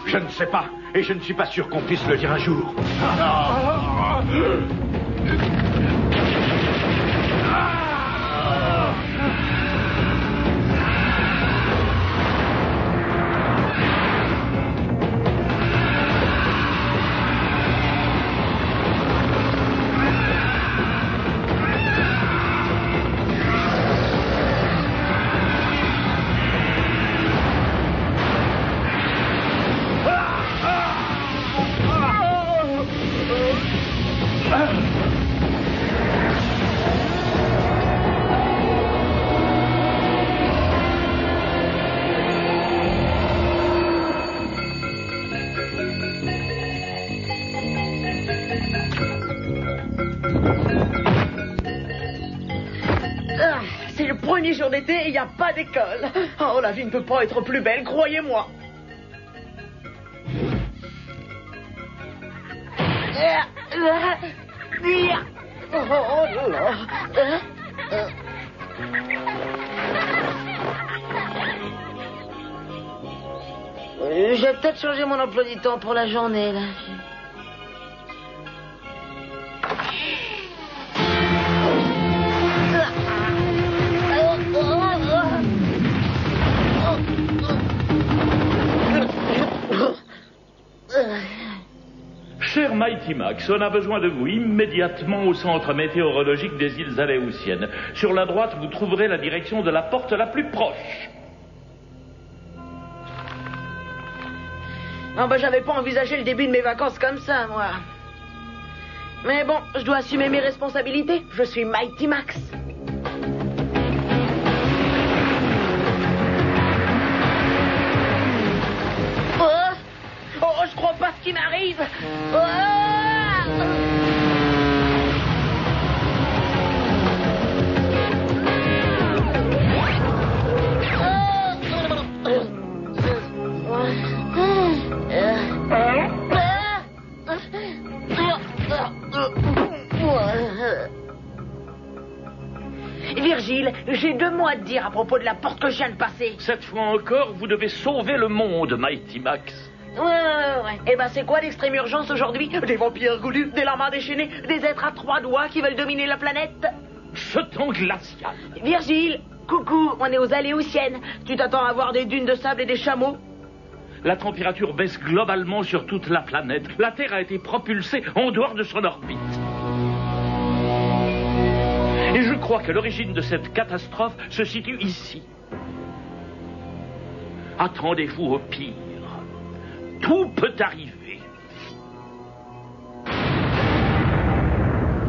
Je ne sais pas, et je ne suis pas sûr qu'on puisse le dire un jour. C'est le premier jour d'été et il n'y a pas d'école. Oh, la vie ne peut pas être plus belle, croyez-moi. Oh là là. Je vais peut-être changer mon emploi du temps pour la journée, là. Cher Mighty Max, on a besoin de vous immédiatement au centre météorologique des îles Aléoutiennes. Sur la droite, vous trouverez la direction de la porte la plus proche. Ah bah j'avais pas envisagé le début de mes vacances comme ça, moi. Mais bon, je dois assumer mes responsabilités. Je suis Mighty Max. Oh, je crois pas ce qui m'arrive. Virgile, j'ai 2 mots à te dire à propos de la porte que je viens de passer. Cette fois encore, vous devez sauver le monde, Mighty Max. Ouais. Eh ben, c'est quoi l'extrême urgence aujourd'hui? Des vampires goulus, des lamas déchaînés, des êtres à 3 doigts qui veulent dominer la planète? Ce temps glacial. Virgile, coucou, on est aux Aléoutiennes. Tu t'attends à voir des dunes de sable et des chameaux? La température baisse globalement sur toute la planète. La Terre a été propulsée en dehors de son orbite. Et je crois que l'origine de cette catastrophe se situe ici. Attendez-vous au pire. Tout peut arriver.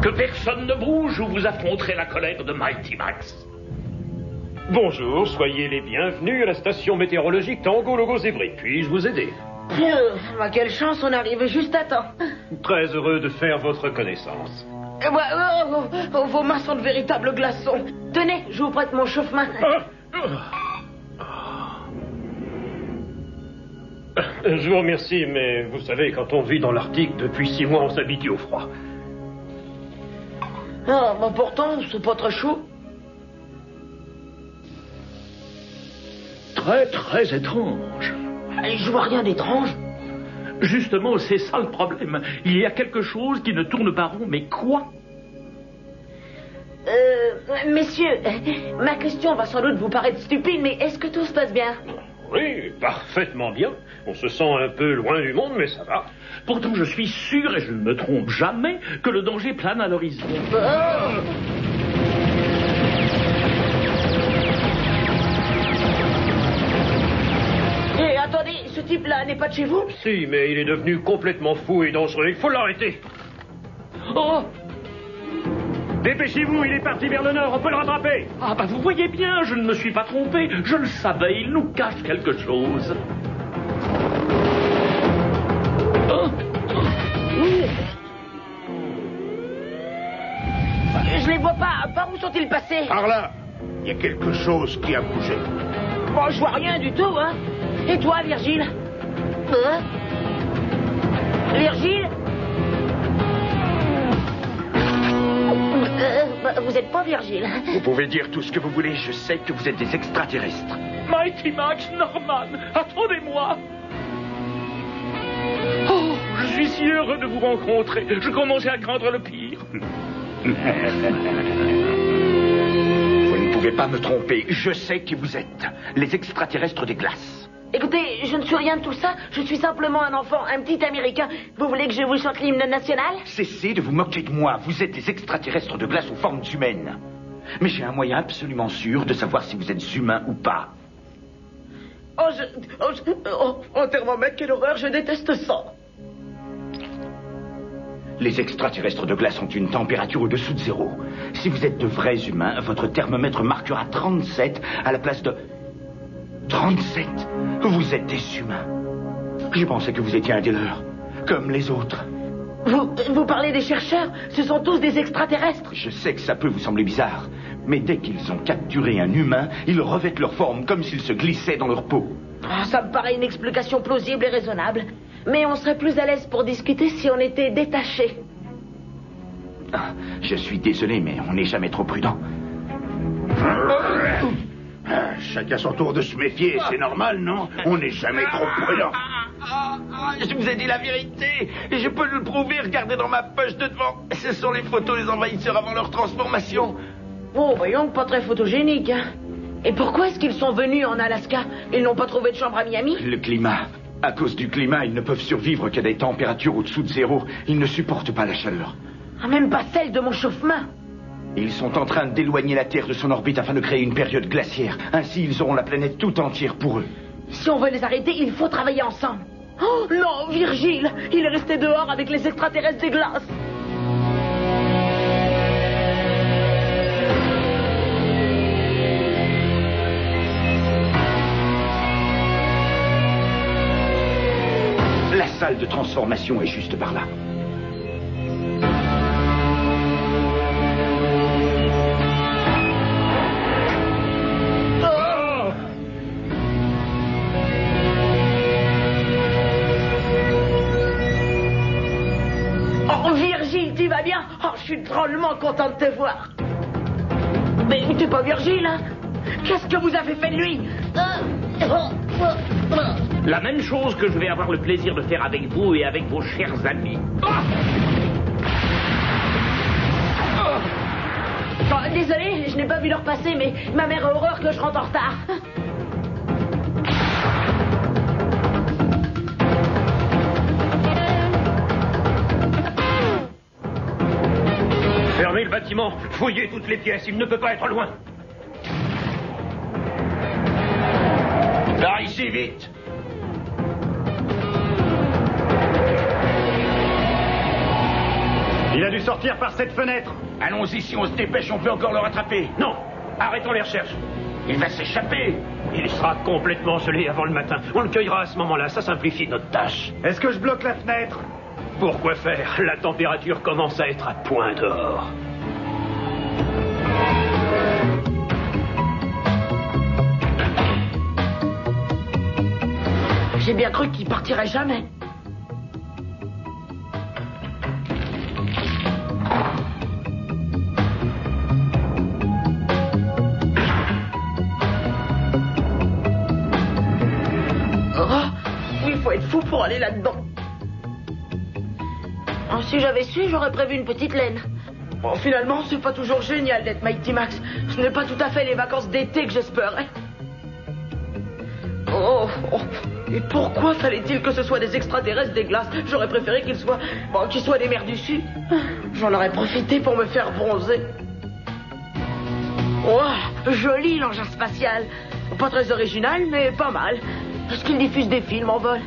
Que personne ne bouge ou vous affronterez la colère de Mighty Max. Bonjour, soyez les bienvenus à la station météorologique Tango Logo Zébré. Puis-je vous aider? Quelle chance, on arrive juste à temps. Très heureux de faire votre connaissance. Vos mains sont de véritables glaçons. Tenez, je vous prête mon chauffe-main. Je vous remercie, mais vous savez, quand on vit dans l'Arctique depuis 6 mois, on s'habitue au froid. Ah, bah pourtant, c'est pas très chaud. Très, très étrange. Je vois rien d'étrange. Justement, c'est ça le problème. Il y a quelque chose qui ne tourne pas rond, mais quoi? Messieurs, ma question va sans doute vous paraître stupide, mais est-ce que tout se passe bien? Oui, parfaitement bien. On se sent un peu loin du monde, mais ça va. Pourtant, je suis sûr, et je ne me trompe jamais, que le danger plane à l'horizon. Et attendez, ce type-là n'est pas de chez vous? Si, mais il est devenu complètement fou et dangereux. Il faut l'arrêter. Oh! Dépêchez-vous, il est parti vers le nord, on peut le rattraper. Ah bah vous voyez bien, je ne me suis pas trompé. Je le savais, il nous cache quelque chose. Je les vois pas. Par où sont-ils passés? Par là, il y a quelque chose qui a bougé. Bon, je vois rien du tout, hein. Et toi, Virgile? Virgile? Vous êtes pas Virgile. Vous pouvez dire tout ce que vous voulez, je sais que vous êtes des extraterrestres. Mighty Max, Norman, attendez-moi. si heureux de vous rencontrer. Je commençais à craindre le pire. Vous ne pouvez pas me tromper. Je sais qui vous êtes. Les extraterrestres des glaces. Écoutez, je ne suis rien de tout ça. Je suis simplement un enfant, un petit Américain. Vous voulez que je vous chante l'hymne national? Cessez de vous moquer de moi. Vous êtes des extraterrestres de glace aux formes humaines. Mais j'ai un moyen absolument sûr de savoir si vous êtes humain ou pas. Oh, thermomètre, quelle horreur, je déteste ça. Les extraterrestres de glace ont une température au-dessous de 0. Si vous êtes de vrais humains, votre thermomètre marquera 37 à la place de... 37? Vous êtes des humains. Je pensais que vous étiez un des leurs, comme les autres. Vous parlez des chercheurs? Ce sont tous des extraterrestres. Je sais que ça peut vous sembler bizarre, mais dès qu'ils ont capturé un humain, ils revêtent leur forme comme s'ils se glissaient dans leur peau. Ça me paraît une explication plausible et raisonnable. Mais on serait plus à l'aise pour discuter si on était détachés. Je suis désolé, mais on n'est jamais trop prudent. Chacun son tour de se méfier, c'est normal, non? On n'est jamais trop prudent. Je vous ai dit la vérité. Et je peux le prouver, regardez dans ma poche de devant. Ce sont les photos des envahisseurs avant leur transformation. Oh, voyons, pas très photogénique, hein. Et pourquoi est-ce qu'ils sont venus en Alaska? Ils n'ont pas trouvé de chambre à Miami? Le climat. À cause du climat, ils ne peuvent survivre qu'à des températures au-dessous de 0. Ils ne supportent pas la chaleur. Ah, même pas celle de mon chauffe-main. Ils sont en train d'éloigner la Terre de son orbite afin de créer une période glaciaire. Ainsi, ils auront la planète tout entière pour eux. Si on veut les arrêter, il faut travailler ensemble. Oh non, Virgile, il est resté dehors avec les extraterrestres des glaces. La salle de transformation est juste par là. Oh, Virgile, tu vas bien? Oh, je suis drôlement content de te voir. Mais t'es pas Virgile, hein? Qu'est-ce que vous avez fait de lui? La même chose que je vais avoir le plaisir de faire avec vous et avec vos chers amis. Oh, désolé, je n'ai pas vu leur passer, mais ma mère a horreur que je rentre en retard. Fermez le bâtiment, fouillez toutes les pièces, il ne peut pas être loin. Par ici, vite! Il a dû sortir par cette fenêtre. Allons-y, si on se dépêche, on peut encore le rattraper. Non, arrêtons les recherches. Il va s'échapper. Il sera complètement gelé avant le matin. On le cueillera à ce moment-là, ça simplifie notre tâche. Est-ce que je bloque la fenêtre? Pourquoi faire? La température commence à être à point d'or. J'ai bien cru qu'il partirait jamais. Il faut être fou pour aller là-dedans. Oh, si j'avais su, j'aurais prévu une petite laine. Bon, finalement, c'est pas toujours génial d'être Mighty Max. Ce n'est pas tout à fait les vacances d'été que j'espérais. Oh, et pourquoi fallait-il que ce soit des extraterrestres des glaces? J'aurais préféré qu'ils soient des mers du Sud. J'en aurais profité pour me faire bronzer. Oh, joli l'engin spatial. Pas très original, mais pas mal. Est-ce qu'il diffuse des films en vol?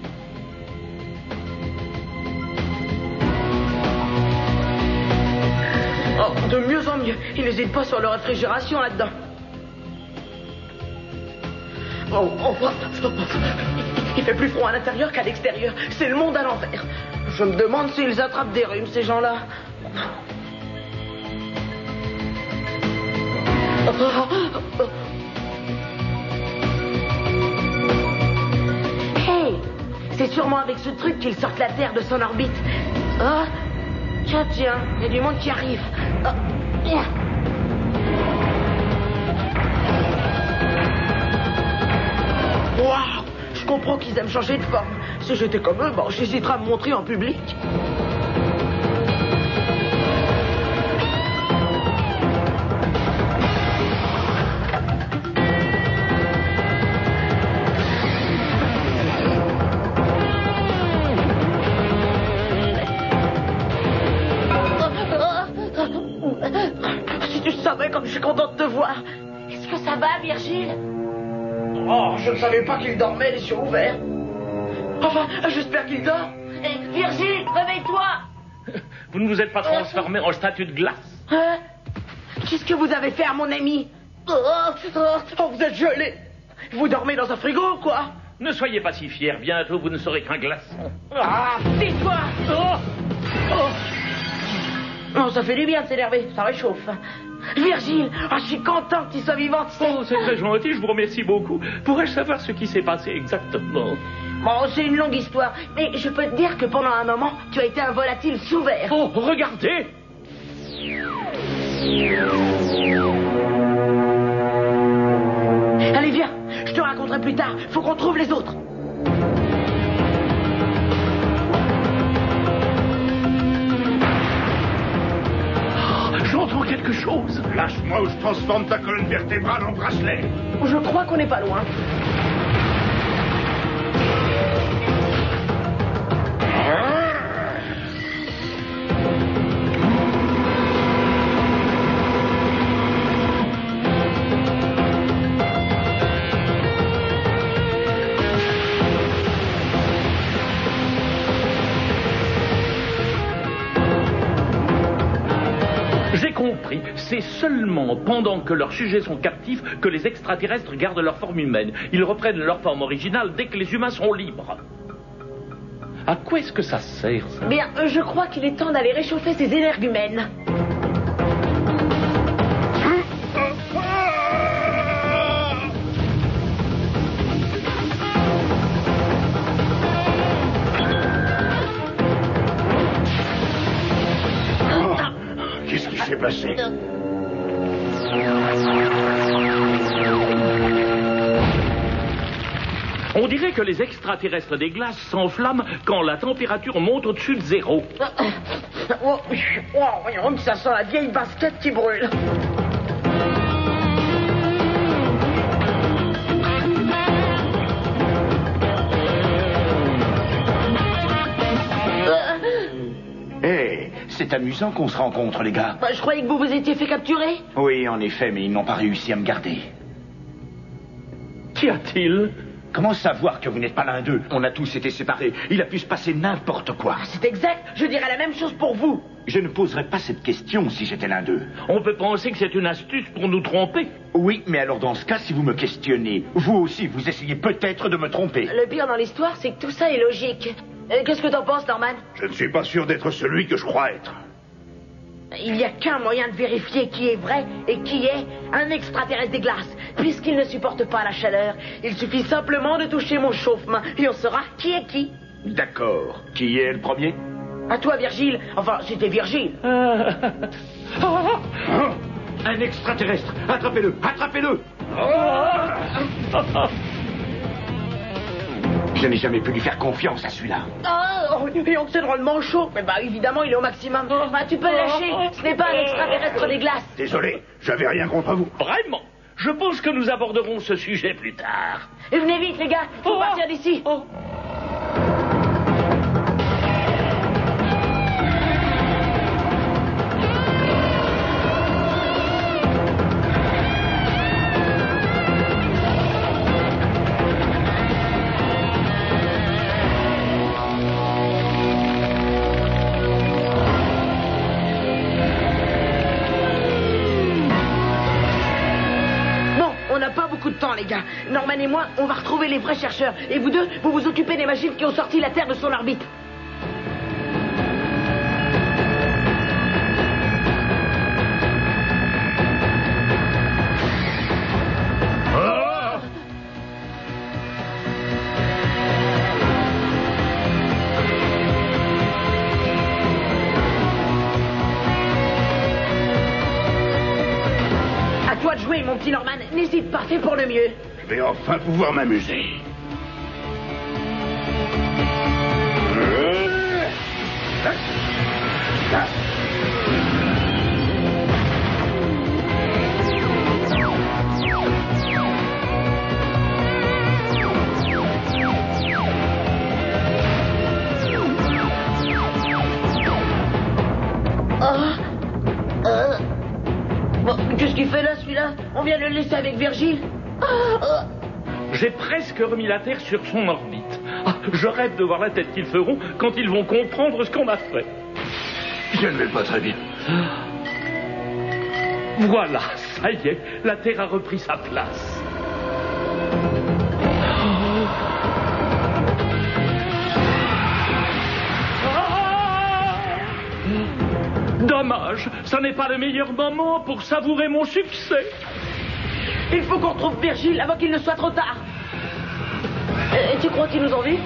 Oh, de mieux en mieux. Il n'hésite pas sur la réfrigération là-dedans. Il fait plus froid à l'intérieur qu'à l'extérieur. C'est le monde à l'envers. Je me demande s'ils attrapent des rhumes, ces gens-là. Hey, c'est sûrement avec ce truc qu'ils sortent la Terre de son orbite. Oh, tiens, il y a du monde qui arrive. Waouh, je comprends qu'ils aiment changer de forme. si j'étais comme eux, bon, j'hésiterais à me montrer en public. Si tu savais comme je suis contente de te voir. Est-ce que ça va, Virgile? Oh, je ne savais pas qu'il dormait les yeux ouverts. Enfin, j'espère qu'il dort. Virgile, réveille-toi! Vous ne vous êtes pas transformé en statue de glace? Hein? Qu'est-ce que vous avez fait à mon ami? Oh, vous êtes gelé. Vous dormez dans un frigo, quoi? Ne soyez pas si fiers, bientôt vous ne serez qu'un glaçon. Ah, tais-toi! Non, ça fait du bien de s'énerver, ça réchauffe. Virgile, je suis content que tu sois vivante. Oh, c'est très gentil, je vous remercie beaucoup. Pourrais-je savoir ce qui s'est passé exactement? Bon, c'est une longue histoire, mais je peux te dire que pendant un moment, tu as été un volatile sous verre. Oh, regardez! Allez, viens, je te raconterai plus tard. Faut qu'on trouve les autres. J'entends quelque chose. Lâche-moi ou je transforme ta colonne vertébrale en bracelet. Je crois qu'on n'est pas loin. J'ai compris. C'est seulement pendant que leurs sujets sont captifs que les extraterrestres gardent leur forme humaine. Ils reprennent leur forme originale dès que les humains sont libres. À quoi est-ce que ça sert, ça? Bien, je crois qu'il est temps d'aller réchauffer ces énergumènes. Qu'est-ce qui s'est passé? On dirait que les extraterrestres des glaces s'enflamment quand la température monte au-dessus de zéro. Voyons, ça sent la vieille basket qui brûle. C'est amusant qu'on se rencontre, les gars. Je croyais que vous vous étiez fait capturer. Oui, en effet, mais ils n'ont pas réussi à me garder. Qu'y a-t-il? Comment savoir que vous n'êtes pas l'un d'eux? On a tous été séparés. Il a pu se passer n'importe quoi. C'est exact. Je dirais la même chose pour vous. Je ne poserais pas cette question si j'étais l'un d'eux. On peut penser que c'est une astuce pour nous tromper. Oui, mais alors dans ce cas, si vous me questionnez, vous aussi, vous essayez peut-être de me tromper. Le pire dans l'histoire, c'est que tout ça est logique. Qu'est-ce que t'en penses, Norman? Je ne suis pas sûr d'être celui que je crois être. Il n'y a qu'un moyen de vérifier qui est vrai et qui est un extraterrestre des glaces. Puisqu'il ne supporte pas la chaleur, il suffit simplement de toucher mon chauffe-main et on saura qui est qui. D'accord. Qui est le premier? À toi, Virgile. Enfin, c'était Virgile. Un extraterrestre. Attrapez-le. Attrapez-le. Je n'ai jamais pu lui faire confiance à celui-là. Oh, et on s'est drôlement chaud. Mais bah, évidemment, il est au maximum. Bah, tu peux le lâcher. Ce n'est pas un extraterrestre des glaces. Désolé, j'avais rien contre vous. Vraiment? Je pense que nous aborderons ce sujet plus tard. Et venez vite, les gars. Faut partir d'ici. Les gars, Norman et moi, on va retrouver les vrais chercheurs. Et vous deux, vous vous occupez des machines qui ont sorti la Terre de son orbite. À toi de jouer, mon petit Norman. N'hésite pas, fais pour le mieux. Je vais enfin pouvoir m'amuser. hein? On vient le laisser avec Virgile. J'ai presque remis la Terre sur son orbite. Ah, je rêve de voir la tête qu'ils feront quand ils vont comprendre ce qu'on a fait. Je ne vais pas très bien. Voilà, ça y est, la Terre a repris sa place. Dommage, ça n'est pas le meilleur moment pour savourer mon succès. Il faut qu'on retrouve Virgile avant qu'il ne soit trop tard. Et tu crois qu'ils nous ont vus?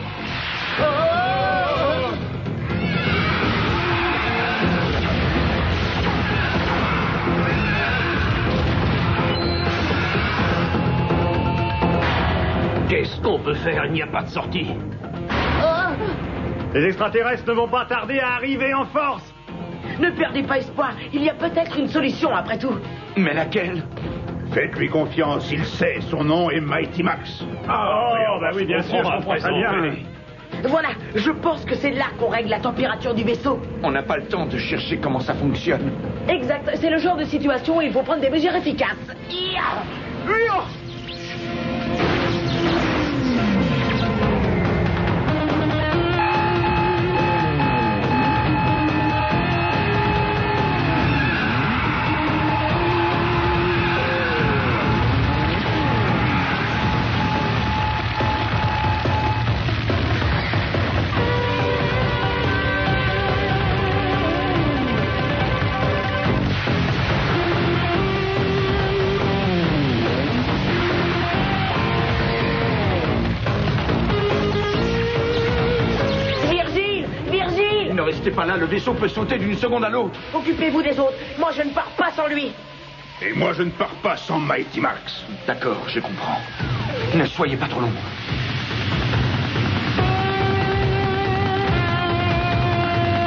Qu'est-ce qu'on peut faire? Il n'y a pas de sortie. Les extraterrestres ne vont pas tarder à arriver en force. Ne perdez pas espoir, il y a peut-être une solution après tout. Mais laquelle? Faites-lui confiance, il sait, son nom est Mighty Max. Bah oui, bien sûr, je comprends très bien. Voilà, je pense que c'est là qu'on règle la température du vaisseau. On n'a pas le temps de chercher comment ça fonctionne. Exact, c'est le genre de situation où il faut prendre des mesures efficaces. Ne restez pas là, le vaisseau peut sauter d'une seconde à l'autre. Occupez-vous des autres, moi je ne pars pas sans lui. Et moi, je ne pars pas sans Mighty Max. D'accord, je comprends. Ne soyez pas trop long.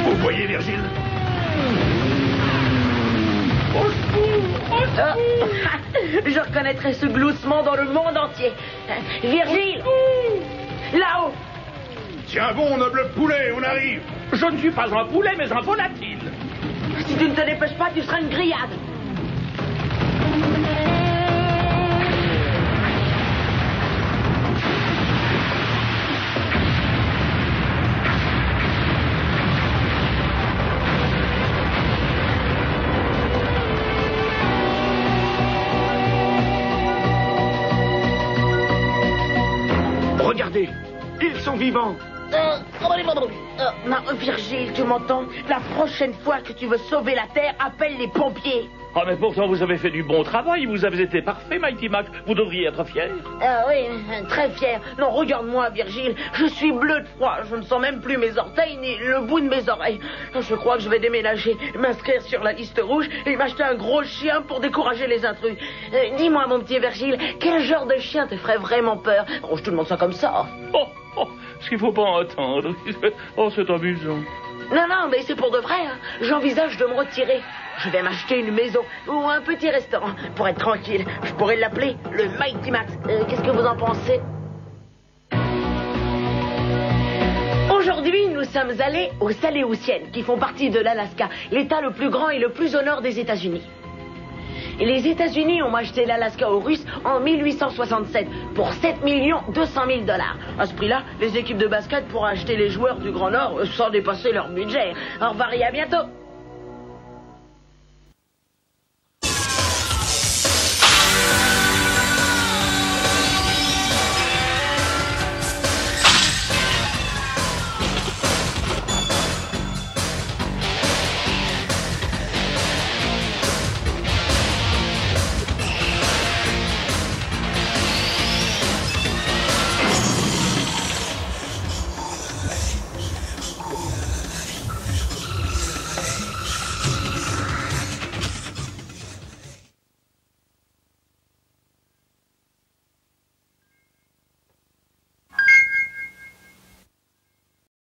Vous voyez, Virgile? Je reconnaîtrai ce gloussement dans le monde entier. Virgile! Là-haut! Tiens bon, noble poulet, on arrive. Je ne suis pas un poulet, mais un volatile. Si tu ne te dépêches pas, tu seras une grillade. Regardez, ils sont vivants. Non, Virgile, tu m'entends? La prochaine fois que tu veux sauver la Terre, appelle les pompiers. Ah, mais pourtant, vous avez fait du bon travail. Vous avez été parfait, Mighty Max. Vous devriez être fier. Ah oui, très fier. Non, regarde-moi, Virgile. Je suis bleu de froid. Je ne sens même plus mes orteils ni le bout de mes oreilles. Je crois que je vais déménager, m'inscrire sur la liste rouge et m'acheter un gros chien pour décourager les intrus. Dis-moi, mon petit Virgile, quel genre de chien te ferait vraiment peur? Oh, je te demande ça comme ça. Ce qu'il faut pas entendre. Oh, c'est amusant. Non, mais c'est pour de vrai. Hein. J'envisage de me retirer. Je vais m'acheter une maison ou un petit restaurant pour être tranquille. Je pourrais l'appeler le Mighty Max. Qu'est-ce que vous en pensez? Aujourd'hui, nous sommes allés aux Saléoutiennes, qui font partie de l'Alaska, l'État le plus grand et le plus au nord des États-Unis. Et les États-Unis ont acheté l'Alaska aux Russes en 1867 pour 7 200 000 $. À ce prix-là, les équipes de basket pourront acheter les joueurs du Grand Nord sans dépasser leur budget. Au revoir et à bientôt.